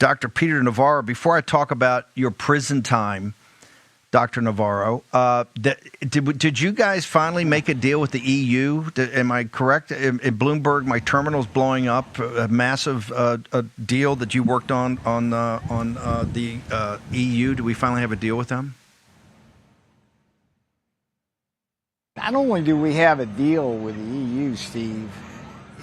Dr. Peter Navarro. Before I talk about your prison time, Dr. Navarro, did you guys finally make a deal with the EU? Am I correct? In Bloomberg, my terminal's blowing up. A massive deal that you worked on the EU. Do we finally have a deal with them? Not only do we have a deal with the EU, Steve,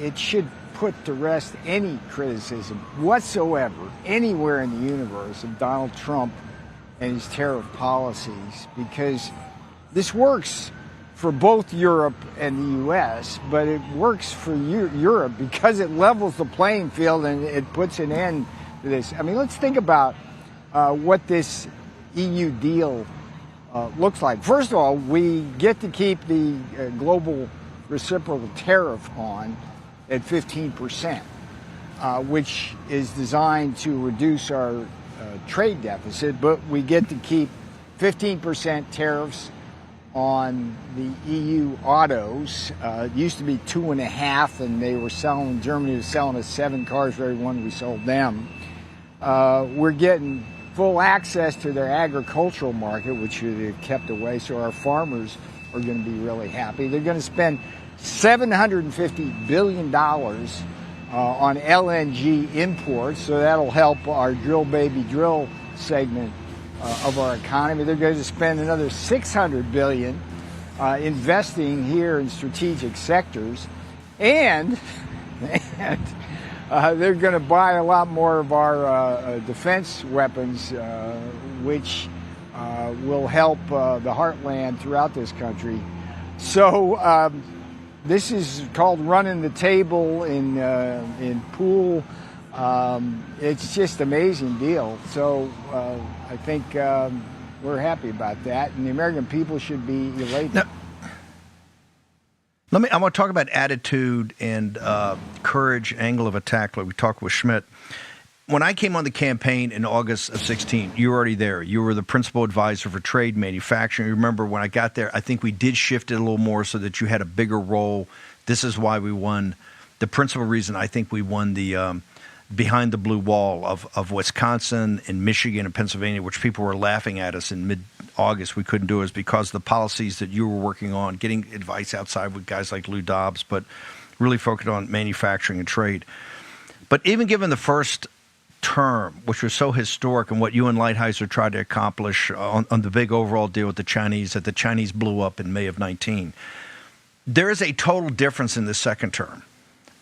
it should put to rest any criticism whatsoever anywhere in the universe of Donald Trump and his tariff policies, because this works for both Europe and the U.S., but it works for Europe because it levels the playing field and it puts an end to this. I mean, let's think about what this EU deal looks like. First of all, we get to keep the global reciprocal tariff on at 15%, which is designed to reduce our trade deficit, but we get to keep 15% tariffs on the EU autos. It used to be 2.5, and they were selling, Germany was selling us 7 cars for every one we sold them. We're getting full access to their agricultural market, which they've kept away, so our farmers are going to be really happy. They're going to spend $750 billion on LNG imports, so that'll help our drill baby drill segment of our economy. They're going to spend another $600 billion investing here in strategic sectors, and they're going to buy a lot more of our defense weapons, which will help the heartland throughout this country. So this is called running the table in pool. It's just an amazing deal. So I think we're happy about that, and the American people should be elated. Now, I want to talk about attitude and courage, angle of attack, like we talked with Schmidt. When I came on the campaign in August of 16, you were already there. You were the principal advisor for trade manufacturing. You remember when I got there, I think we did shift it a little more so that you had a bigger role. This is why we won. The principal reason I think we won the behind the blue wall of Wisconsin and Michigan and Pennsylvania, which people were laughing at us in mid-August we couldn't do, is because of the policies that you were working on, getting advice outside with guys like Lou Dobbs, but really focused on manufacturing and trade. But even given the first term, which was so historic, and what you and Lighthizer tried to accomplish on the big overall deal with the Chinese, that the Chinese blew up in May of 19, there is a total difference in the second term.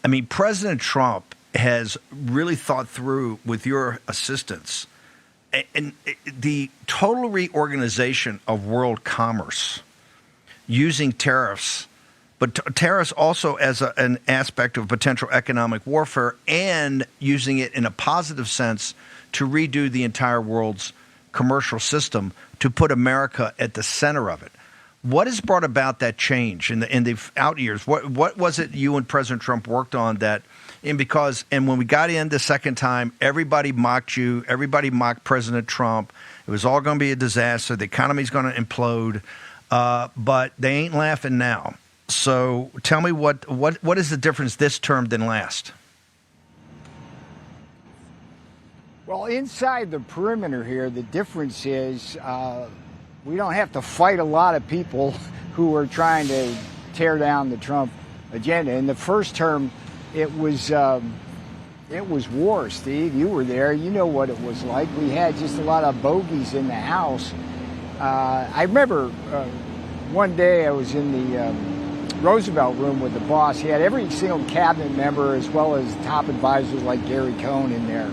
I mean, President Trump has really thought through, with your assistance, and the total reorganization of world commerce using tariffs, but tariffs also as an aspect of potential economic warfare, and using it in a positive sense to redo the entire world's commercial system to put America at the center of it. What has brought about that change in the out years? What was it you and President Trump worked on that? And when we got in the second time, everybody mocked you. Everybody mocked President Trump. It was all going to be a disaster. The economy's going to implode. But they ain't laughing now. So tell me what is the difference this term than last? Well, inside the perimeter here, the difference is we don't have to fight a lot of people who are trying to tear down the Trump agenda. In the first term, it was war, Steve. You were there. You know what it was like. We had just a lot of bogeys in the House. I remember one day I was in the Roosevelt room with the boss. He had every single cabinet member as well as top advisors like Gary Cohn in there.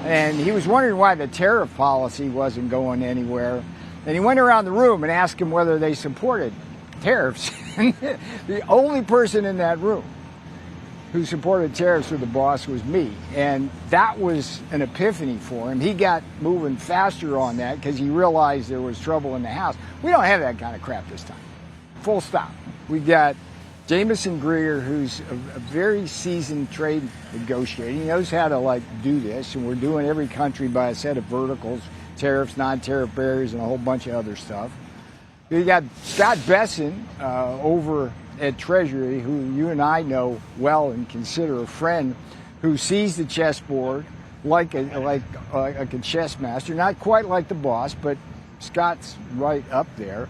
And he was wondering why the tariff policy wasn't going anywhere. And he went around the room and asked him whether they supported tariffs. The only person in that room who supported tariffs with the boss was me. And that was an epiphany for him. He got moving faster on that because he realized there was trouble in the House. We don't have that kind of crap this time. Full stop. We got Jamison Greer, who's a very seasoned trade negotiator. He knows how to do this, and we're doing every country by a set of verticals, tariffs, non-tariff barriers, and a whole bunch of other stuff. You got Scott Besson over at Treasury, who you and I know well and consider a friend, who sees the chessboard, like a chess master, not quite like the boss, but Scott's right up there.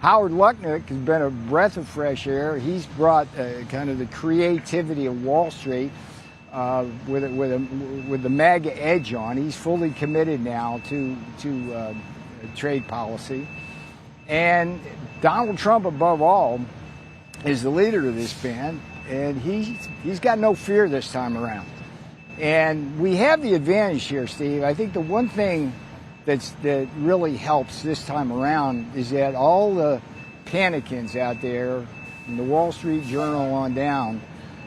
Howard Lutnick has been a breath of fresh air. He's brought kind of the creativity of Wall Street with the MAGA edge on. He's fully committed now to trade policy. And Donald Trump, above all, is the leader of this band, and he's got no fear this time around. And we have the advantage here, Steve. I think the one thing that really helps this time around is that all the panicans out there, from the Wall Street Journal on down,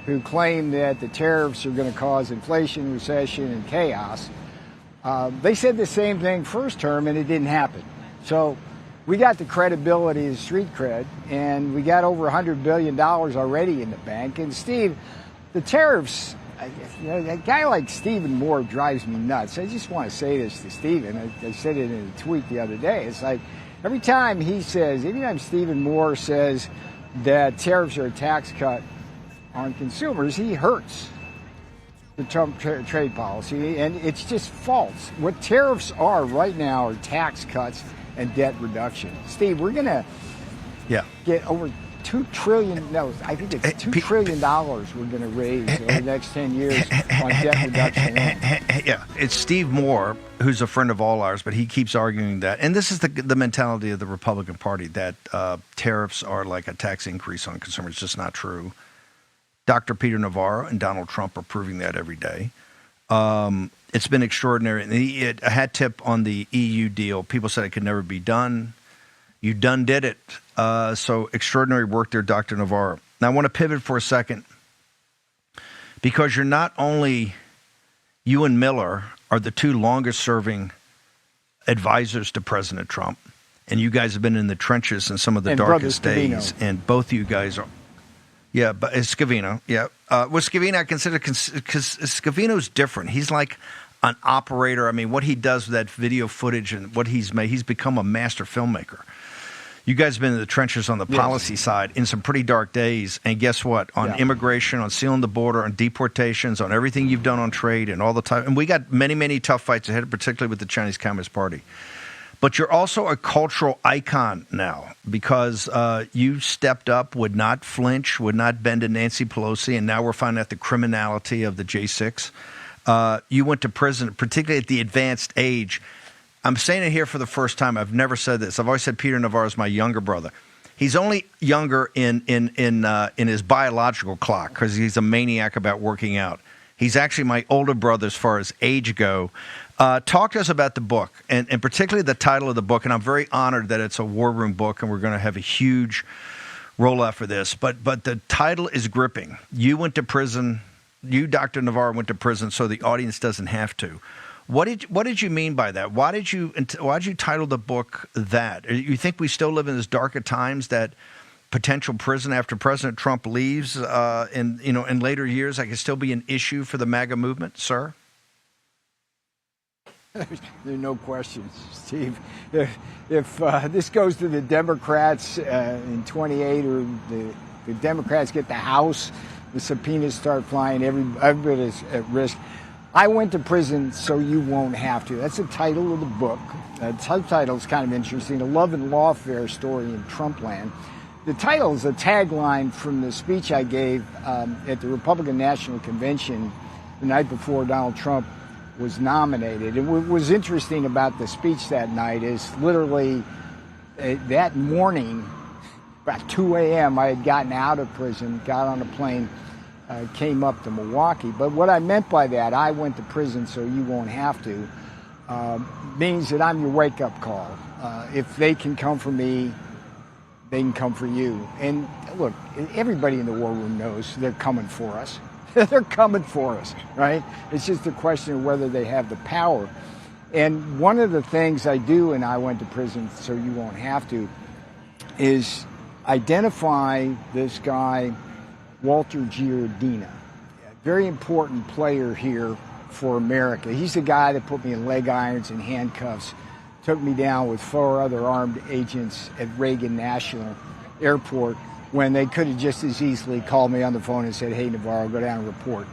who claim that the tariffs are going to cause inflation, recession, and chaos, they said the same thing first term, and it didn't happen. So we got the credibility of street cred, and we got over $100 billion already in the bank. And Steve, the tariffs, a guy like Stephen Moore drives me nuts. I just want to say this to Stephen. I said it in a tweet the other day. It's like every time Stephen Moore says that tariffs are a tax cut on consumers, he hurts the Trump trade policy, and it's just false. What tariffs are right now are tax cuts and debt reduction. Steve, we're going to get over $2 trillion. No, I think it's $2 trillion we're going to raise over the next 10 years on debt reduction. Yeah, it's Steve Moore, who's a friend of all ours, but he keeps arguing that, and this is the mentality of the Republican Party, that tariffs are like a tax increase on consumers. It's just not true. Dr. Peter Navarro and Donald Trump are proving that every day. It's been extraordinary. And a hat tip on the EU deal. People said it could never be done. You done did it. So extraordinary work there, Dr. Navarro. Now, I want to pivot for a second, because you're not only, you and Miller are the two longest serving advisors to President Trump, and you guys have been in the trenches in some of the darkest days, and both of you guys are. Yeah, but Scavino, yeah. With Scavino, I consider, because Scavino's different. He's like an operator. I mean, what he does with that video footage and what he's made, he's become a master filmmaker. You guys have been in the trenches on the policy side in some pretty dark days. And guess what? On immigration, on sealing the border, on deportations, on everything you've done on trade and all the time. And we got many, many tough fights ahead, particularly with the Chinese Communist Party. But you're also a cultural icon now, because you stepped up, would not flinch, would not bend to Nancy Pelosi, and now we're finding out the criminality of the J6. You went to prison, particularly at the advanced age. I'm saying it here for the first time. I've never said this. I've always said Peter Navarro is my younger brother. He's only younger in his biological clock, because he's a maniac about working out. He's actually my older brother as far as age go. Talk to us about the book, and particularly the title of the book. And I'm very honored that it's a war room book, and we're going to have a huge rollout for this. But the title is gripping. You went to prison. You, Dr. Navarro, went to prison, so the audience doesn't have to. What did you mean by that? Why did you title the book that? You think we still live in this darker times, that potential prison after President Trump leaves in later years, that could still be an issue for the MAGA movement, sir? There's no questions, Steve. If this goes to the Democrats in 28, or the Democrats get the House, the subpoenas start flying, everybody's at risk. I went to prison so you won't have to. That's the title of the book. The subtitle is kind of interesting, A Love and Lawfare Story in Trumpland. The title is a tagline from the speech I gave at the Republican National Convention the night before Donald Trump was nominated. And what was interesting about the speech that night is literally that morning, about 2 a.m., I had gotten out of prison, got on a plane, came up to Milwaukee. But what I meant by that, I went to prison so you won't have to, means that I'm your wake-up call. If they can come for me, they can come for you. And look, everybody in the war room knows they're coming for us. They're coming for us, right? It's just a question of whether they have the power. And one of the things I do, and I went to prison so you won't have to, is identify this guy, Walter Giardina, a very important player here for America. He's the guy that put me in leg irons and handcuffs, took me down with 4 other armed agents at Reagan National Airport, when they could have just as easily called me on the phone and said, hey, Navarro, go down and report.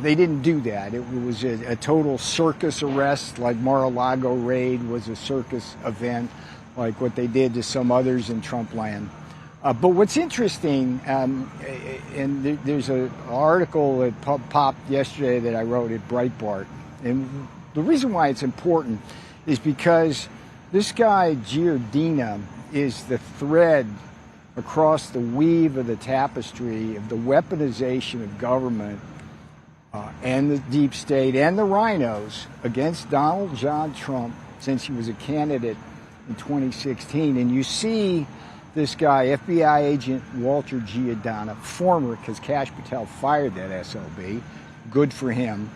They didn't do that. It was a total circus arrest, like Mar-a-Lago raid was a circus event, like what they did to some others in Trump land. But what's interesting, and there's an article that popped yesterday that I wrote at Breitbart, and the reason why it's important is because this guy Giardina is the thread across the weave of the tapestry of the weaponization of government and the deep state and the rhinos against Donald John Trump since he was a candidate in 2016. And you see this guy, FBI agent Walter Giardina, former, because Kash Patel fired that SOB, good for him.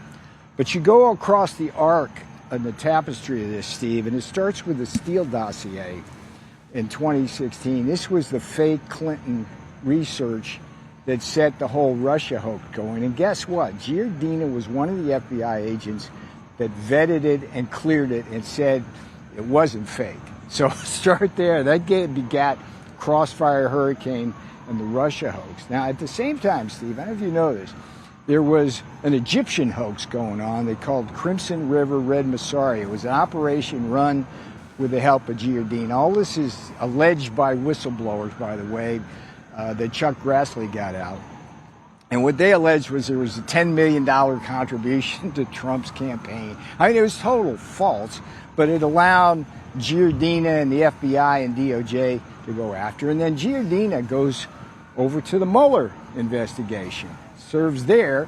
But you go across the arc of the tapestry of this, Steve, and it starts with the Steele dossier in 2016. This was the fake Clinton research that set the whole Russia hoax going. And guess what? Giardina was one of the FBI agents that vetted it and cleared it and said it wasn't fake. So start there. That begat Crossfire Hurricane and the Russia hoax. Now, at the same time, Steve, I don't know if you know this, there was an Egyptian hoax going on they called Crimson River Red Masari. It was an operation run with the help of Giardina. All this is alleged by whistleblowers, by the way, that Chuck Grassley got out. And what they alleged was there was a $10 million contribution to Trump's campaign. I mean, it was total false, but it allowed Giardina and the FBI and DOJ to go after. And then Giardina goes over to the Mueller investigation, serves there.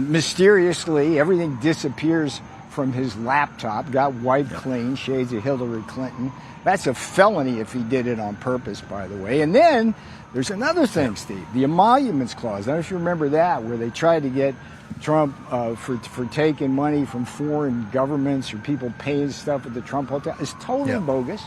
Mysteriously, everything disappears from his laptop, got wiped clean, shades of Hillary Clinton. That's a felony if he did it on purpose, by the way. And then there's another thing, Steve, the emoluments clause. I don't know if you remember that, where they tried to get Trump for taking money from foreign governments or people paying stuff at the Trump Hotel. It's totally bogus.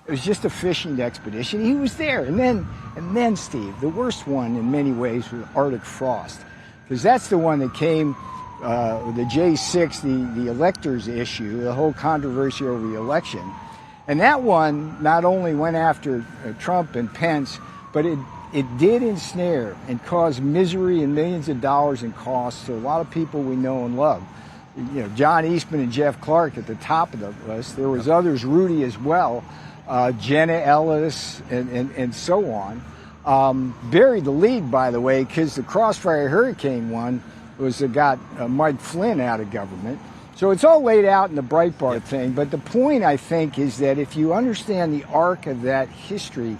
It was just a fishing expedition. He was there. And then, Steve, the worst one in many ways was Arctic Frost, because that's the one that came, the J6, the electors issue, the whole controversy over the election. And that one not only went after Trump and Pence, but it did ensnare and cause misery and millions of dollars in costs to a lot of people we know and love. You know, John Eastman and Jeff Clark at the top of the list. There was others, Rudy as well, Jenna Ellis, and so on. Buried the lead, by the way, because the Crossfire Hurricane one was that got Mike Flynn out of government. So it's all laid out in the Breitbart thing. But the point, I think, is that if you understand the arc of that history,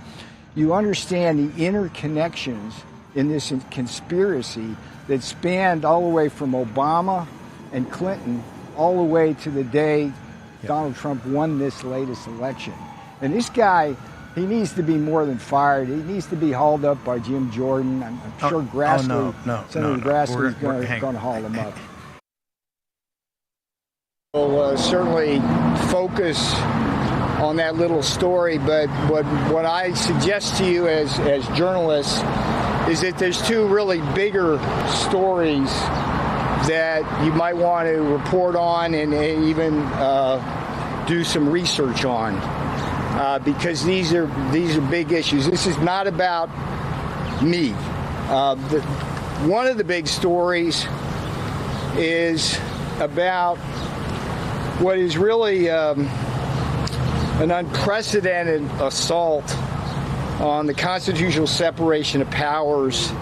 you understand the interconnections in this conspiracy that spanned all the way from Obama and Clinton all the way to the day Donald Trump won this latest election. And this guy, he needs to be more than fired. He needs to be hauled up by Jim Jordan. I'm sure Grassley, Senator Grassley is going to haul him up. We'll certainly focus on that little story, but what I suggest to you as journalists is that there's two really bigger stories that you might want to report on and even do some research on, because these are big issues. This is not about me. One of the big stories is about what is really an unprecedented assault on the constitutional separation of powers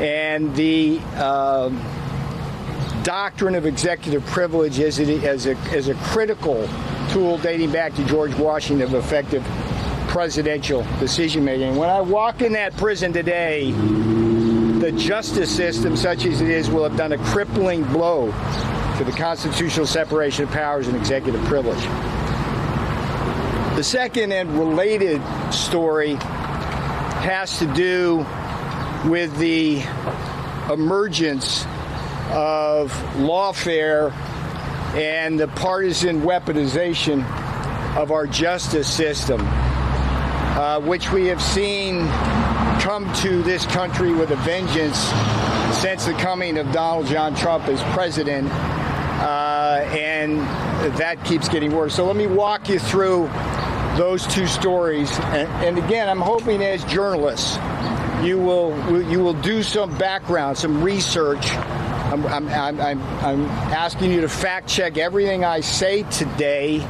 and the doctrine of executive privilege as a critical tool dating back to George Washington of effective presidential decision making. When I walk in that prison today, the justice system, such as it is, will have done a crippling blow to the constitutional separation of powers and executive privilege. The second and related story has to do with the emergence of lawfare and the partisan weaponization of our justice system, which we have seen come to this country with a vengeance since the coming of Donald John Trump as president, and that keeps getting worse. So let me walk you through those two stories, and again, I'm hoping as journalists you will do some background, some research I'm asking you to fact check everything I say today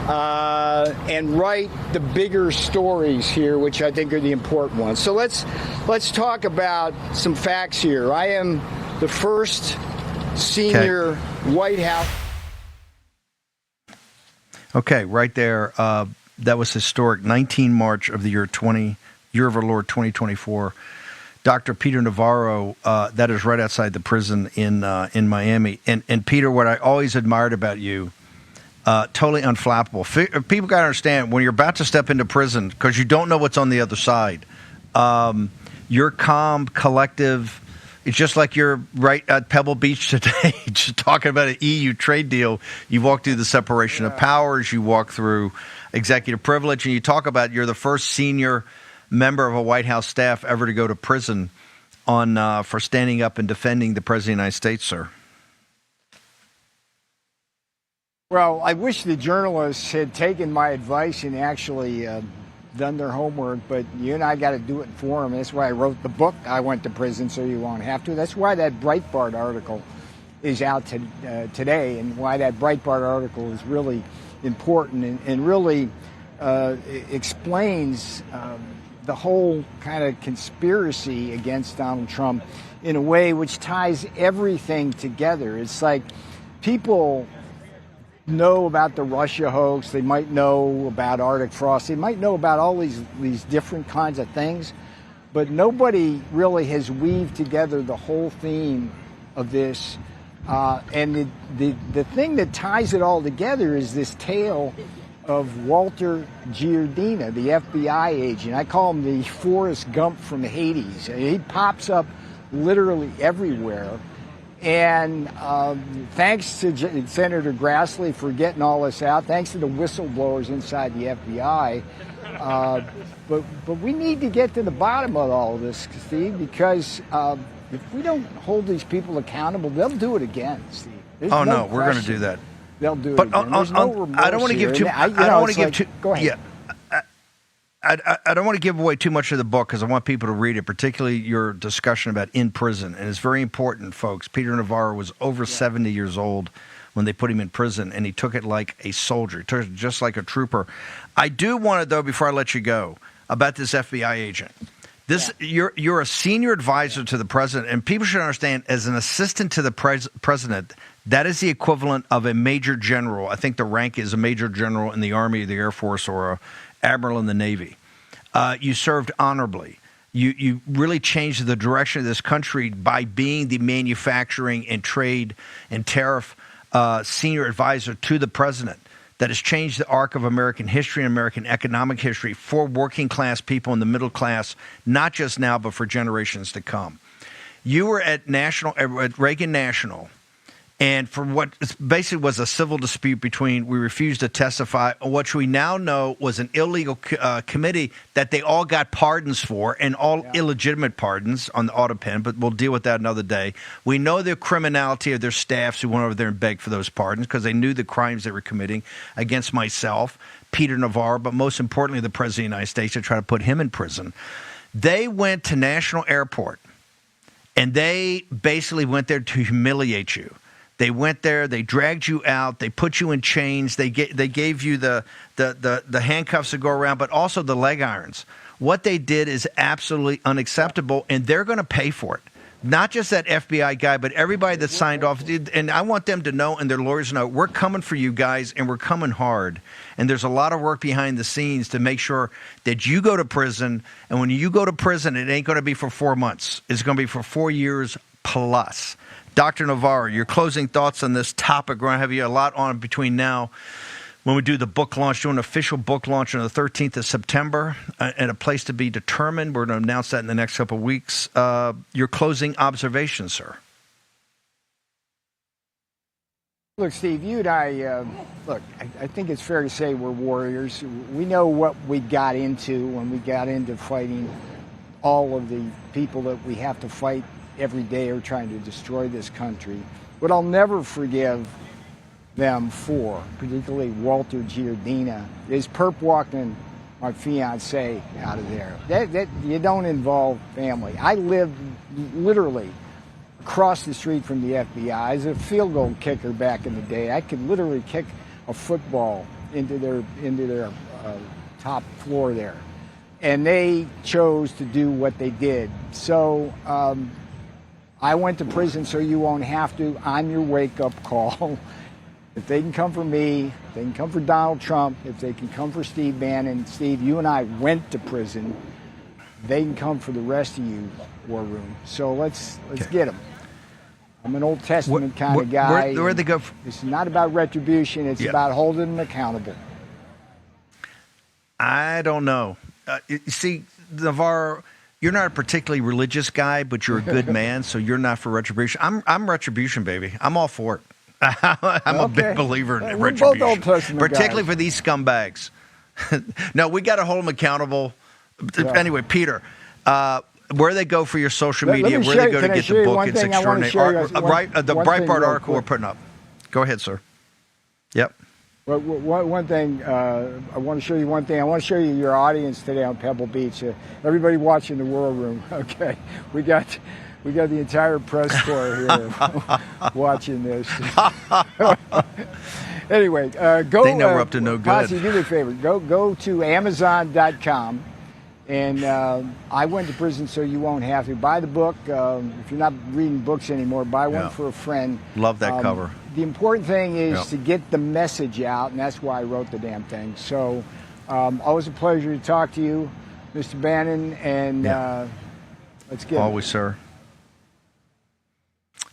and write the bigger stories here, which I think are the important ones. So let's talk about some facts here. I am the first senior White House. Okay, right there. That was historic. 19 March of the year of our Lord 2024. Dr. Peter Navarro, that is right outside the prison in Miami. And Peter, what I always admired about you, totally unflappable. People got to understand, when you're about to step into prison, because you don't know what's on the other side, you're calm, collective. It's just like you're right at Pebble Beach today, just talking about an EU trade deal. You walk through the separation of powers, you walk through executive privilege, and you talk about you're the first senior member of a White House staff ever to go to prison for standing up and defending the President of the United States, sir. Well, I wish the journalists had taken my advice and actually done their homework, but you and I got to do it for them. That's why I wrote the book, I Went to Prison So You Won't Have to. That's why that Breitbart article is out today, and why that Breitbart article is really important and really explains the whole kind of conspiracy against Donald Trump in a way which ties everything together. It's like people know about the Russia hoax, they might know about Arctic frost, they might know about all these different kinds of things, but nobody really has weaved together the whole theme of this. And the thing that ties it all together is this tale of Walter Giardina, the FBI agent. I call him the Forrest Gump from Hades. He pops up literally everywhere. And thanks to Senator Grassley for getting all this out, thanks to the whistleblowers inside the FBI. But we need to get to the bottom of all of this, Steve, because if we don't hold these people accountable, they'll do it again, Steve. There's no, we're going to do that. They'll do it but again. There's no remorse I don't want to give here. too. I don't want to give too. Go ahead. Yeah. I don't want to give away too much of the book because I want people to read it, particularly your discussion about in prison. And it's very important, folks. Peter Navarro was over 70 years old when they put him in prison, and he took it like a soldier. He took it just like a trooper. I do want to, though, before I let you go, about this FBI agent. You're a senior advisor to the president, and people should understand, as an assistant to the president, that is the equivalent of a major general. I think the rank is a major general in the Army or the Air Force, or a admiral in the Navy. You served honorably. You really changed the direction of this country by being the manufacturing and trade and tariff senior advisor to the president. That has changed the arc of American history and American economic history for working class people in the middle class, not just now, but for generations to come. You were at Reagan National, and for what basically was a civil dispute we refused to testify, which we now know was an illegal committee that they all got pardons for, and all illegitimate pardons on the auto pen, but we'll deal with that another day. We know the criminality of their staffs who went over there and begged for those pardons because they knew the crimes they were committing against myself, Peter Navarro, but most importantly, the President of the United States, to try to put him in prison. They went to National Airport, and they basically went there to humiliate you. They went there. They dragged you out. They put you in chains. They gave you the handcuffs to go around, but also the leg irons. What they did is absolutely unacceptable, and they're going to pay for it. Not just that FBI guy, but everybody that signed off. And I want them to know, and their lawyers know, we're coming for you guys, and we're coming hard. And there's a lot of work behind the scenes to make sure that you go to prison. And when you go to prison, it ain't going to be for 4 months. It's going to be for 4 years plus. Dr. Navarro, your closing thoughts on this topic. We're going to have you a lot on between now when we do the book launch, do an official book launch on the 13th of September at a place to be determined. We're going to announce that in the next couple of weeks. Your closing observations, sir. Look, Steve, you and I, I think it's fair to say we're warriors. We know what we got into when we got into fighting all of the people that we have to fight every day are trying to destroy this country. What I'll never forgive them for, particularly Walter Giardina, is perp walking my fiance out of there. That you don't involve family. I lived literally across the street from the FBI. I was a field goal kicker back in the day. I could literally kick a football into their top floor there. And they chose to do what they did. So I went to prison so you won't have to. I'm your wake-up call. If they can come for me, they can come for Donald Trump. If they can come for Steve Bannon, Steve, you and I went to prison. They can come for the rest of you, War Room. So let's get them. I'm an Old Testament kind of guy. Where they go? It's not about retribution. It's about holding them accountable. I don't know. You see, Navarro, you're not a particularly religious guy, but you're a good man, so you're not for retribution. I'm retribution, baby. I'm all for it. I'm a big believer in retribution, both Old Testament particularly guys. for these scumbags. No, we got to hold them accountable. Yeah. Anyway, Peter, where they go for your social media, where they go to get the book, it's extraordinary. The Breitbart article we're putting up. Go ahead, sir. Yep. Well, one thing, I want to show you one thing. I want to show you your audience today on Pebble Beach. Everybody watching the War Room. Okay, we got the entire press corps here watching this. Anyway, go. They know we're up to no good. Posse, do me a favor. Go to Amazon.com. And I went to prison so you won't have to. Buy the book. If you're not reading books anymore, buy one for a friend. Love that cover. The important thing is to get the message out, and that's why I wrote the damn thing. So always a pleasure to talk to you, Mr. Bannon, and let's get always, sir.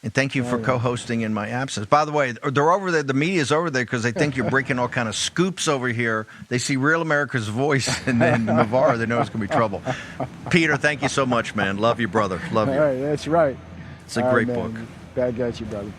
And thank you for co-hosting in my absence. By the way, they're over there. The media's over there because they think you're breaking all kind of scoops over here. They see Real America's Voice and then Navarro. They know it's going to be trouble. Peter, thank you so much, man. Love you, brother. Love you. All right, that's right. It's a great book. Bad got you, brother.